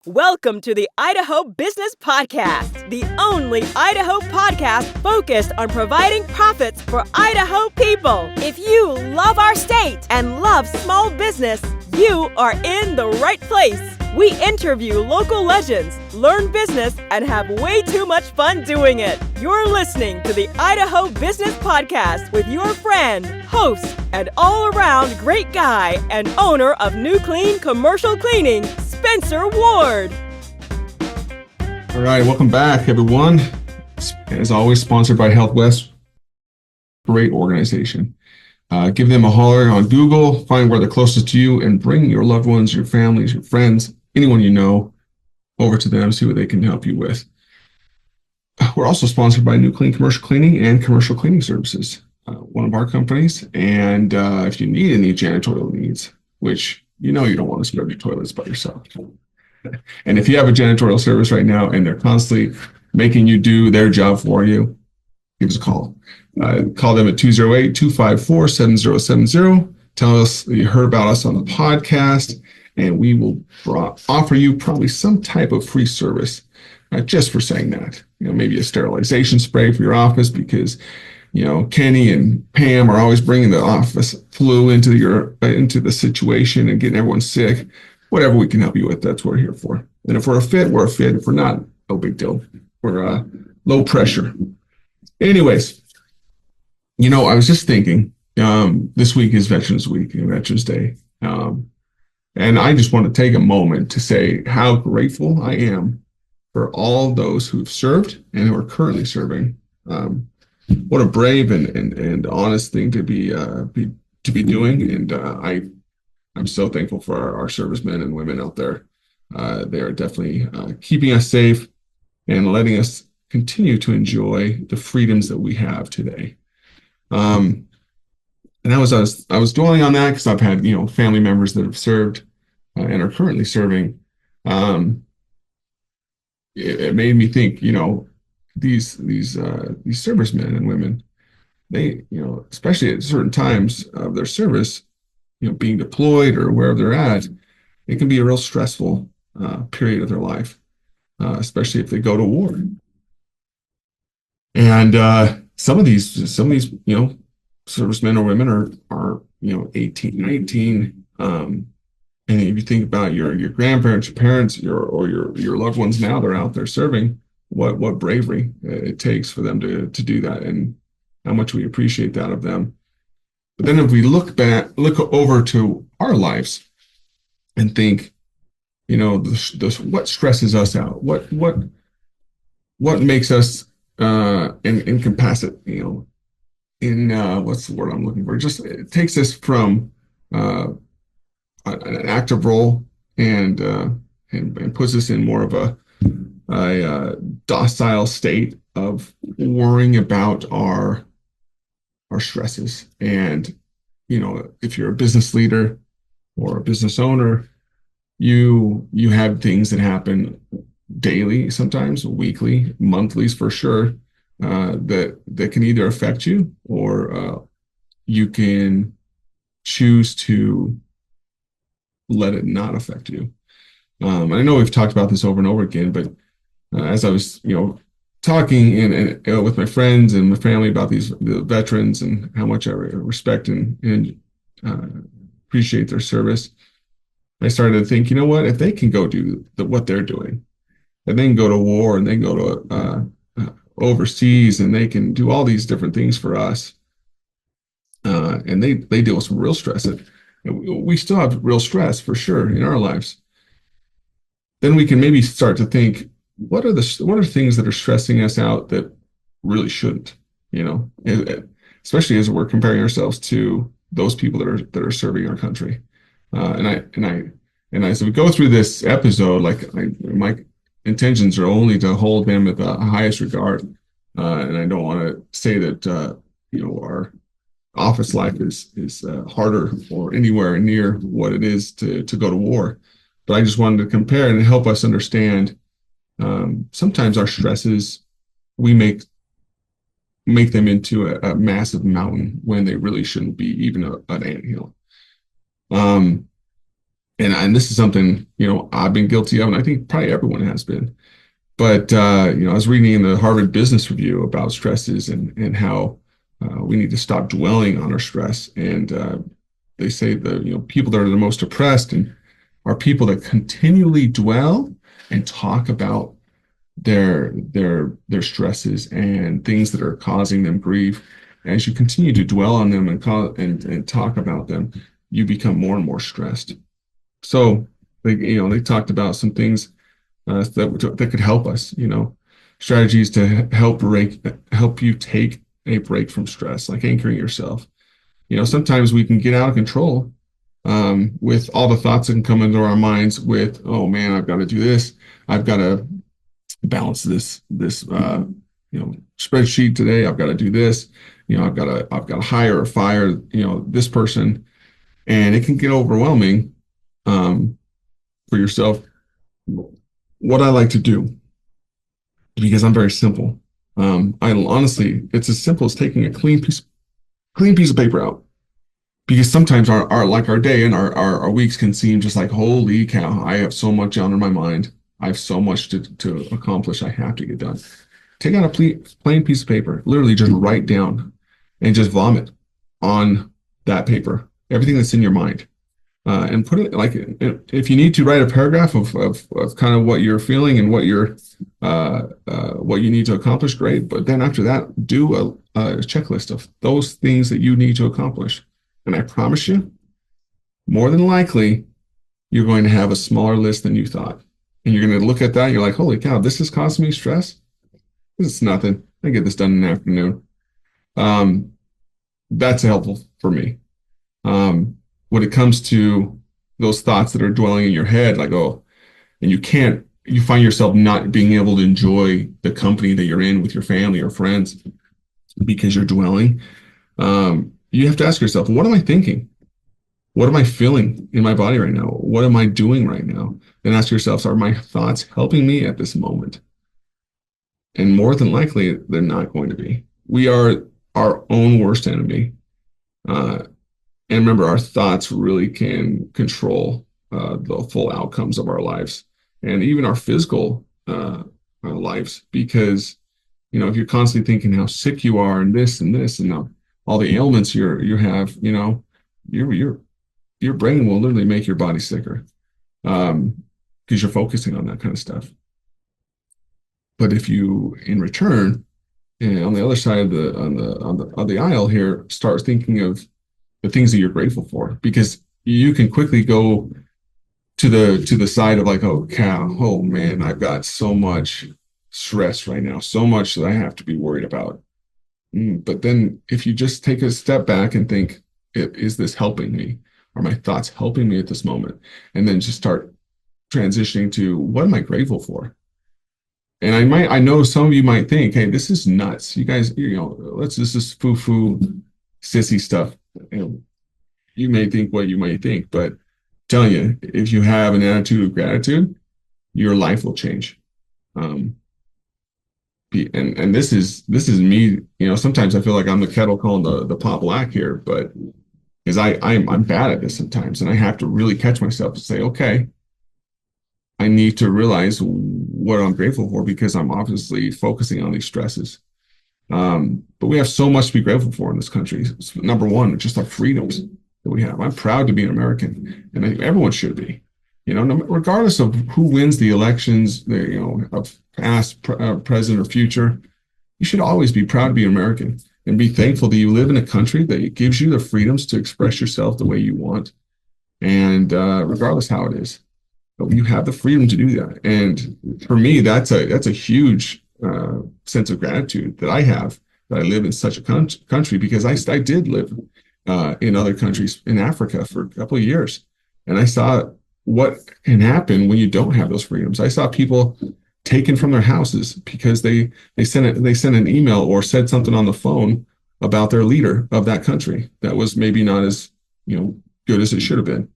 Welcome to the Idaho Business Podcast, the only Idaho podcast focused on providing profits for Idaho people. If you love our state and love small business, you are in the right place. We interview local legends, learn business, and have way too much fun doing it. You're listening to the Idaho Business Podcast with your friend, host, and all-around great guy and owner of New Clean Commercial Cleaning, Spencer Ward. All right, welcome back, everyone. As always, sponsored by Health West. Great organization. Give them a holler on Google, find where they're closest to you, and bring your loved ones, your families, your friends, anyone you know, over to them, see what they can help you with. We're also sponsored by New Clean Commercial Cleaning and Commercial Cleaning Services, one of our companies. And if you need any janitorial needs, which you know you don't want to scrub your toilets by yourself. And if you have a janitorial service right now and they're constantly making you do their job for you, give us a call. Call them at 208-254-7070. Tell us you heard about us on the podcast, and we will offer you probably some type of free service just for saying that. Maybe a sterilization spray for your office because Kenny and Pam are always bringing the office flu into the situation and getting everyone sick. Whatever we can help you with, that's what we're here for. And if we're a fit, we're a fit. If we're not, no big deal. We're low pressure. Anyways, I was just thinking, this week is Veterans Week and Veterans Day. And I just want to take a moment to say how grateful I am for all those who've served and who are currently serving. What a brave and honest thing to be doing, and I'm so thankful for our servicemen and women out there. They are definitely keeping us safe and letting us continue to enjoy the freedoms that we have today. And I was dwelling on that because I've had family members that have served and are currently serving. It made me think, these servicemen and women, they, especially at certain times of their service, being deployed or wherever they're at, it can be a real stressful period of their life, especially if they go to war. And some of these, servicemen or women are 18, 19. And if you think about your grandparents, your parents, or your loved ones now, they're out there serving. What bravery it takes for them to do that, and how much we appreciate that of them. But then if we look over to our lives and think, what stresses us out, what makes us incapacitated, what's the word I'm looking for? Just it takes us from an active role and puts us in more of a docile state of worrying about our stresses. And if you're a business leader or a business owner, you have things that happen daily, sometimes weekly, monthlies for sure, that can either affect you or you can choose to let it not affect you. I know we've talked about this over and over again, but as I was, talking and with my friends and my family about the veterans and how much I respect and appreciate their service, I started to think, if they can go do what they're doing, and then go to war and then go to overseas and they can do all these different things for us, and they deal with some real stress. And we still have real stress for sure in our lives. Then we can maybe start to think, what are things that are stressing us out that really shouldn't, especially as we're comparing ourselves to those people that are serving our country. And as we go through this episode, my intentions are only to hold them at the highest regard. And I don't want to say that, our office life is harder or anywhere near what it is to go to war. But I just wanted to compare and help us understand. Sometimes our stresses, we make them into a massive mountain when they really shouldn't be even an anthill. And this is something, I've been guilty of, and I think probably everyone has been. But I was reading in the Harvard Business Review about stresses and how we need to stop dwelling on our stress. And they say the people that are the most depressed and are people that continually dwell and talk about their stresses and things that are causing them grief. As you continue to dwell on them and talk about them, you become more and more stressed. So they talked about some things that could help us, strategies to help you take a break from stress, like anchoring yourself. Sometimes we can get out of control with all the thoughts that can come into our minds with, oh man, I've got to do this. I've got to balance this spreadsheet today. I've got to do this. I've got to hire or fire, this person. And it can get overwhelming for yourself. What I like to do, because I'm very simple, I honestly, it's as simple as taking a clean piece of paper out. Because sometimes our day and our weeks can seem just like, holy cow, I have so much on in my mind. I have so much to accomplish. I have to get done. Take out a plain piece of paper, literally just write down and just vomit on that paper, everything that's in your mind. And put it like, if you need to write a paragraph of kind of what you're feeling and what you need to accomplish, great. But then after that, do a checklist of those things that you need to accomplish. And I promise you, more than likely, you're going to have a smaller list than you thought. And you're going to look at that, and you're like, holy cow, this is causing me stress. This is nothing. I get this done in the afternoon. That's helpful for me. When it comes to those thoughts that are dwelling in your head, like, oh, and you find yourself not being able to enjoy the company that you're in with your family or friends because you're dwelling. You have to ask yourself, what am I thinking? What am I feeling in my body right now? What am I doing right now? Then ask yourself, are my thoughts helping me at this moment? And more than likely, they're not going to be. We are our own worst enemy. And remember, our thoughts really can control the full outcomes of our lives and even our physical lives. Because, if you're constantly thinking how sick you are and this and all the ailments you have, your brain will literally make your body sicker because you're focusing on that kind of stuff. But if you, in return, and on the other side of the aisle here, start thinking of the things that you're grateful for, because you can quickly go to the side of like, oh cow, oh man, I've got so much stress right now, so much that I have to be worried about. But then if you just take a step back and think, is this helping me? Are my thoughts helping me at this moment? And then just start transitioning to, what am I grateful for? And I know some of you might think, hey, this is nuts. You guys, this is foo-foo sissy stuff. You may think what you might think, but I'm telling you, if you have an attitude of gratitude, your life will change. And this is me. Sometimes I feel like I'm the kettle calling the pot black here, but because I'm bad at this sometimes, and I have to really catch myself and say, okay, I need to realize what I'm grateful for, because I'm obviously focusing on these stresses. But we have so much to be grateful for in this country. Number one, just our freedoms that we have. I'm proud to be an American, and I think everyone should be. Regardless of who wins the elections, of past, present, or future, you should always be proud to be American and be thankful that you live in a country that gives you the freedoms to express yourself the way you want, and regardless how it is. But you have the freedom to do that. And for me, that's a huge sense of gratitude that I have, that I live in such a country, because I did live in other countries in Africa for a couple of years. And I saw what can happen when you don't have those freedoms. I saw people taken from their houses because they sent an email or said something on the phone about their leader of that country that was maybe not as good as it should have been.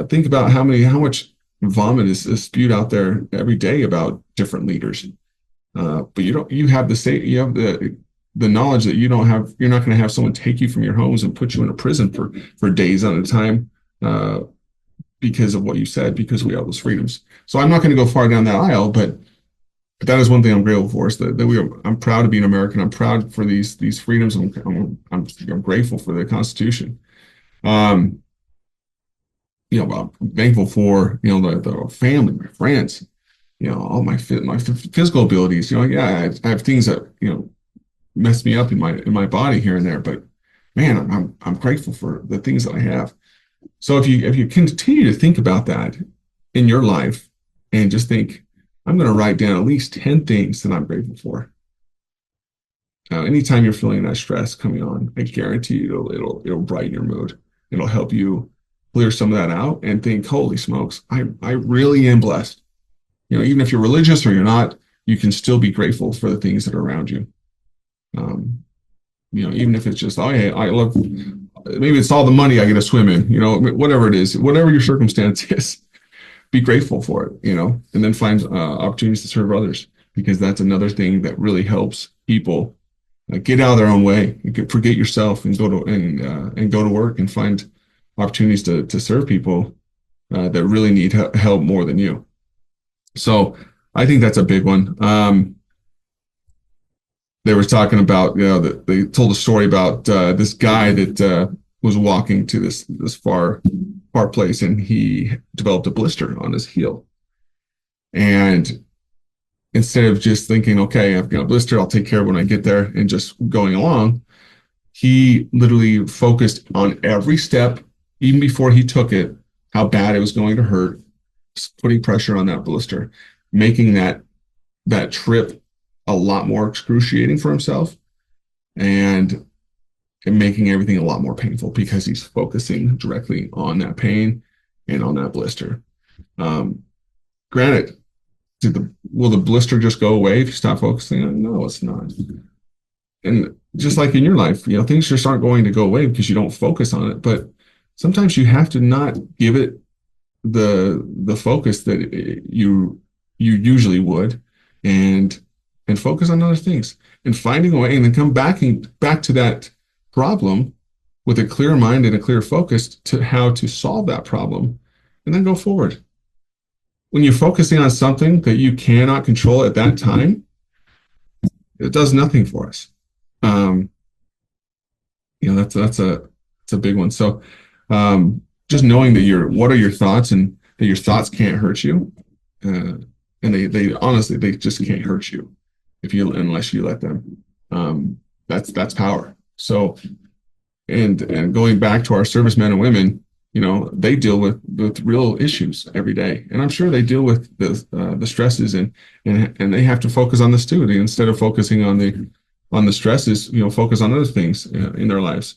Think about how much vomit is spewed out there every day about different leaders. But you have the knowledge that you're not going to have someone take you from your homes and put you in a prison for days at a time because of what you said, because we have those freedoms. So I'm not going to go far down that aisle, but that is one thing I'm grateful for, is that I'm proud to be an American. I'm proud for these freedoms. I'm grateful for the Constitution. Um, I'm thankful for, the family, my friends, all my physical abilities. Yeah, I have things that, mess me up in my body here and there, but man, I'm grateful for the things that I have. So if you continue to think about that in your life and just think, I'm going to write down at least 10 things that I'm grateful for. Anytime you're feeling that stress coming on, I guarantee you it'll brighten your mood. It'll help you clear some of that out and think, holy smokes, I really am blessed. Even if you're religious or you're not, you can still be grateful for the things that are around you. Even if it's just, oh, hey, I love, maybe it's all the money I get to swim in, whatever it is, whatever your circumstance is, be grateful for it, and then find opportunities to serve others, because that's another thing that really helps people get out of their own way, forget yourself, and go to work and find opportunities to serve people that really need help more than you. So I think that's a big one. They were talking about, that they told a story about this guy that was walking to this far place, and he developed a blister on his heel. And instead of just thinking, okay, I've got a blister, I'll take care of it when I get there, and just going along, he literally focused on every step, even before he took it, how bad it was going to hurt, putting pressure on that blister, making that trip a lot more excruciating for himself, and making everything a lot more painful, because he's focusing directly on that pain and on that blister. Granted, will the blister just go away if you stop focusing on it? No, it's not. And just like in your life, things just aren't going to go away because you don't focus on it. But sometimes you have to not give it the focus that you usually would, and focus on other things, and finding a way, and then come back to that problem with a clear mind and a clear focus to how to solve that problem, and then go forward. When you're focusing on something that you cannot control at that time, it does nothing for us. That's a big one. So just knowing that what are your thoughts, and that your thoughts can't hurt you, and they honestly, they just can't hurt you unless you let them. That's power. So, and going back to our servicemen and women, they deal with real issues every day, and I'm sure they deal with the stresses, and they have to focus on this too. Instead of focusing on the stresses, focus on other things in their lives.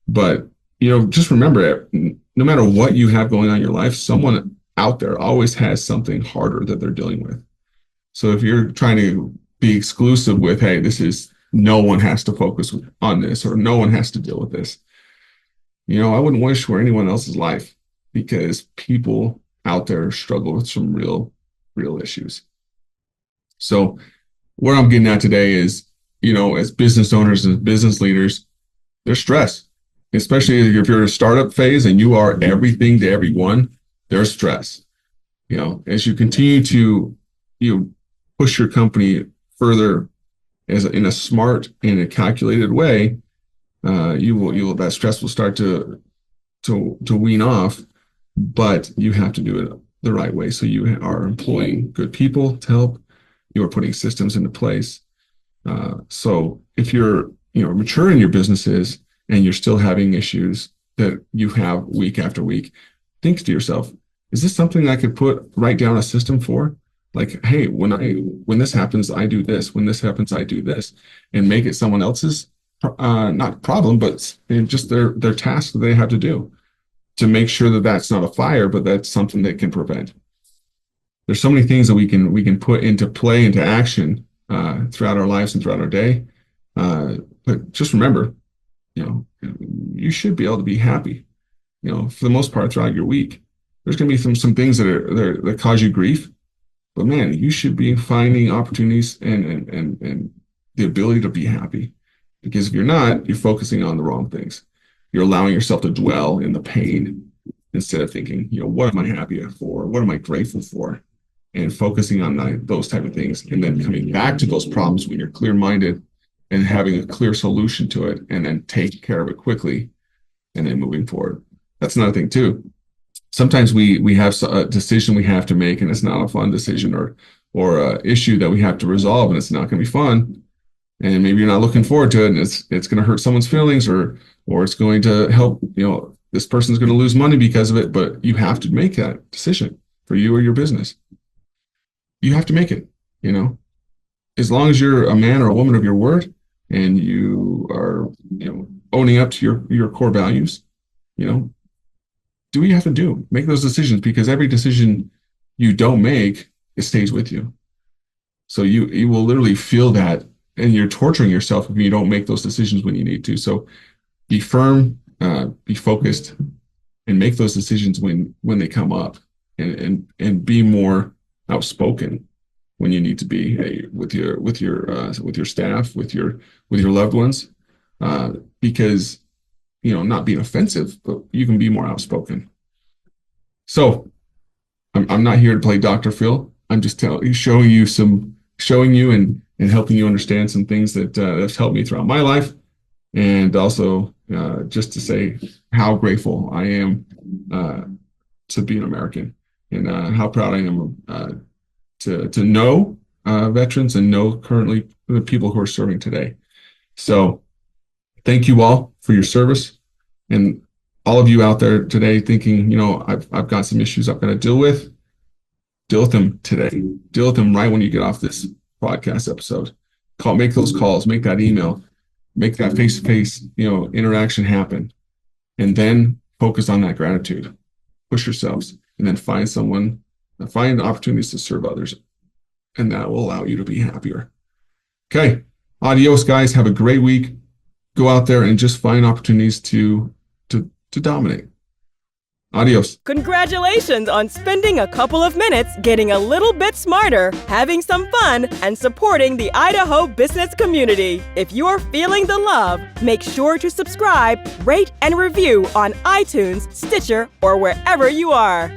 But just remember, no matter what you have going on in your life, someone out there always has something harder that they're dealing with. So if you're trying to be exclusive with, hey, no one has to focus on this, or no one has to deal with this, I wouldn't wish for anyone else's life, because people out there struggle with some real issues. So where I'm getting at today is, as business owners and business leaders, there's stress, especially if you're in a startup phase and you are everything to everyone. There's stress. As you continue to push your company further in a smart and a calculated way, that stress will start to wean off, but you have to do it the right way. So you are employing good people to help. You are putting systems into place. So if you're mature in your businesses and you're still having issues that you have week after week, think to yourself, is this something I could write down a system for? Like, hey, when this happens, I do this. When this happens, I do this, and make it someone else's not problem, but just their task that they have to do, to make sure that that's not a fire, but that's something that can prevent. There's so many things that we can put into play, into action throughout our lives and throughout our day. But just remember, you should be able to be happy. For the most part throughout your week. There's going to be some things that cause you grief, but man, you should be finding opportunities and the ability to be happy. Because if you're not, you're focusing on the wrong things. You're allowing yourself to dwell in the pain instead of thinking, what am I happy for? What am I grateful for? And focusing on those type of things, and then coming back to those problems when you're clear-minded and having a clear solution to it, and then take care of it quickly, and then moving forward. That's another thing too. Sometimes we have a decision we have to make, and it's not a fun decision, or a issue that we have to resolve, and it's not going to be fun. And maybe you're not looking forward to it, and it's going to hurt someone's feelings, or it's going to help, this person's going to lose money because of it, but you have to make that decision for you or your business. You have to make it, as long as you're a man or a woman of your word, and you are, owning up to your core values, do what you have to do. Make those decisions, because every decision you don't make, it stays with you. So you will literally feel that, and you're torturing yourself if you don't make those decisions when you need to. So be firm, be focused, and make those decisions when they come up, and be more outspoken when you need to be, with your staff, with your loved ones, because not being offensive, but you can be more outspoken. So I'm not here to play Dr. Phil. I'm just showing you and helping you understand some things that have helped me throughout my life, and also just to say how grateful I am to be an American, and how proud I am to know veterans, and know currently the people who are serving today. So thank you all for your service, and all of you out there today thinking, I've got some issues I've got to deal with them today. Deal with them right when you get off this podcast episode. Make those calls, make that email, make that face-to-face, interaction happen, and then focus on that gratitude. Push yourselves, and then find opportunities to serve others, and that will allow you to be happier. Okay. Adios, guys. Have a great week. Go out there and just find opportunities to dominate. Adios. Congratulations on spending a couple of minutes getting a little bit smarter, having some fun, and supporting the Idaho business community. If you're feeling the love, make sure to subscribe, rate, and review on iTunes, Stitcher, or wherever you are.